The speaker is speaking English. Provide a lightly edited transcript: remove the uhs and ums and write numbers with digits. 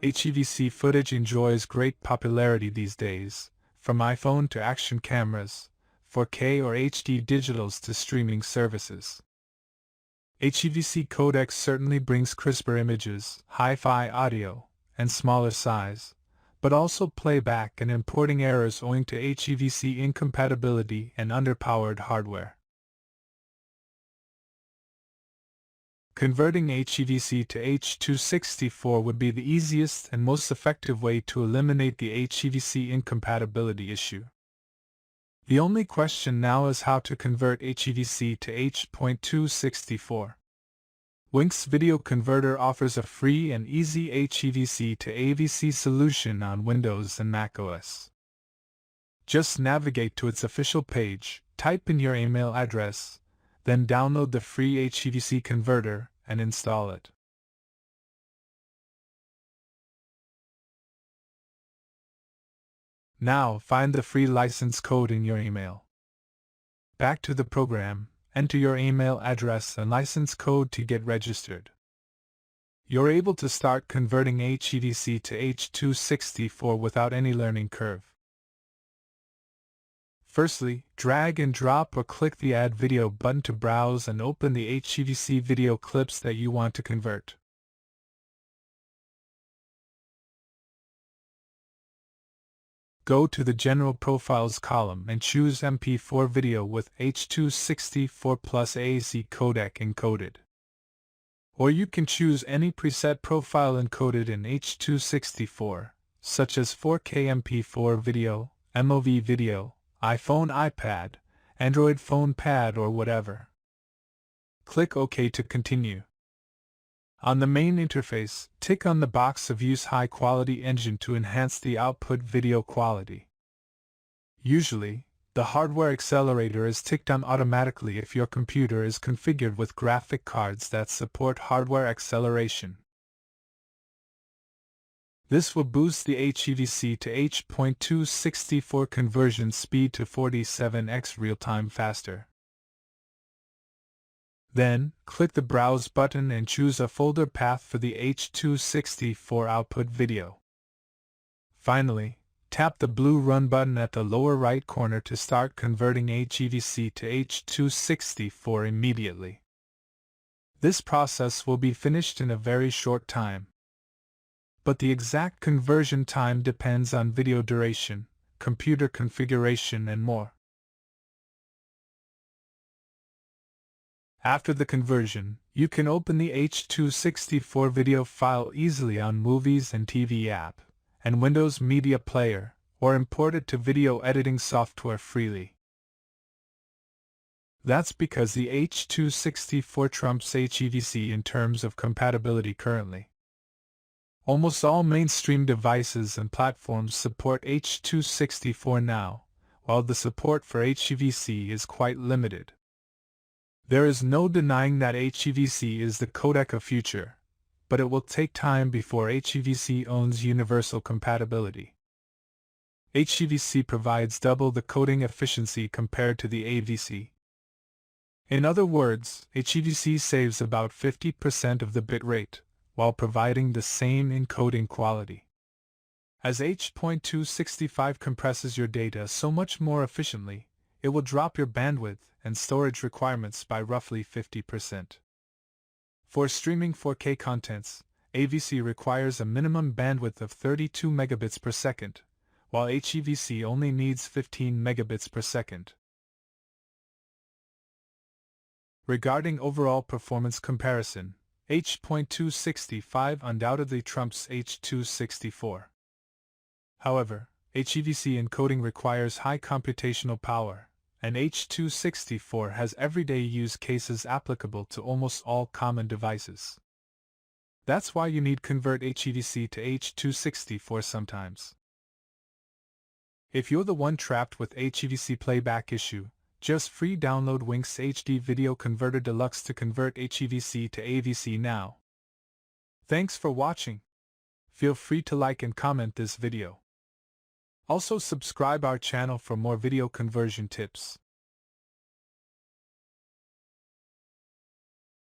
HEVC footage enjoys great popularity these days, from iPhone to action cameras, 4K or HD digitals to streaming services. HEVC codec certainly brings crisper images, hi-fi audio, and smaller size, but also playback and importing errors owing to HEVC incompatibility and underpowered hardware. Converting HEVC to H.264 would be the easiest and most effective way to eliminate the HEVC incompatibility issue. The only question now is how to convert HEVC to H.264. Winxvideo Converter offers a free and easy HEVC to HEVC solution on Windows and macOS. Just navigate to its official page, type in your email address, then download the free HEVC converter and install it. Now find the free license code in your email. Back to the program, enter your email address and license code to get registered. You're able to start converting HEVC to H.264 without any learning curve. Firstly, drag and drop or click the Add Video button to browse and open the HEVC video clips that you want to convert. Go to the General Profiles column and choose MP4 video with H.264 plus AAC codec encoded. Or you can choose any preset profile encoded in H.264, such as 4K MP4 video, MOV video, iPhone iPad, Android phone pad or whatever. Click OK to continue. On the main interface, tick on the box of Use High Quality Engine to enhance the output video quality. Usually, the hardware accelerator is ticked on automatically if your computer is configured with graphic cards that support hardware acceleration. This will boost the HEVC to H.264 conversion speed to 47x real-time faster. Then, click the Browse button and choose a folder path for the H.264 output video. Finally, tap the blue Run button at the lower right corner to start converting HEVC to H.264 immediately. This process will be finished in a very short time. But the exact conversion time depends on video duration, computer configuration, and more. After the conversion, you can open the H.264 video file easily on Movies and TV app, and Windows Media Player, or import it to video editing software freely. That's because the H.264 trumps HEVC in terms of compatibility currently. Almost all mainstream devices and platforms support H.264 now, while the support for HEVC is quite limited. There is no denying that HEVC is the codec of future, but it will take time before HEVC owns universal compatibility. HEVC provides double the coding efficiency compared to the AVC. In other words, HEVC saves about 50% of the bit rate, while providing the same encoding quality. As H.265 compresses your data so much more efficiently, it will drop your bandwidth and storage requirements by roughly 50%. For streaming 4K contents, AVC requires a minimum bandwidth of 32 megabits per second, while HEVC only needs 15 megabits per second. Regarding overall performance comparison, H.265 undoubtedly trumps H.264. However, HEVC encoding requires high computational power, and H.264 has everyday use cases applicable to almost all common devices. That's why you need convert HEVC to H.264 sometimes. If you're the one trapped with HEVC playback issue, just free download Winx HD Video Converter Deluxe to convert HEVC to AVC now. Thanks for watching. Feel free to like and comment this video. Also subscribe our channel for more video conversion tips.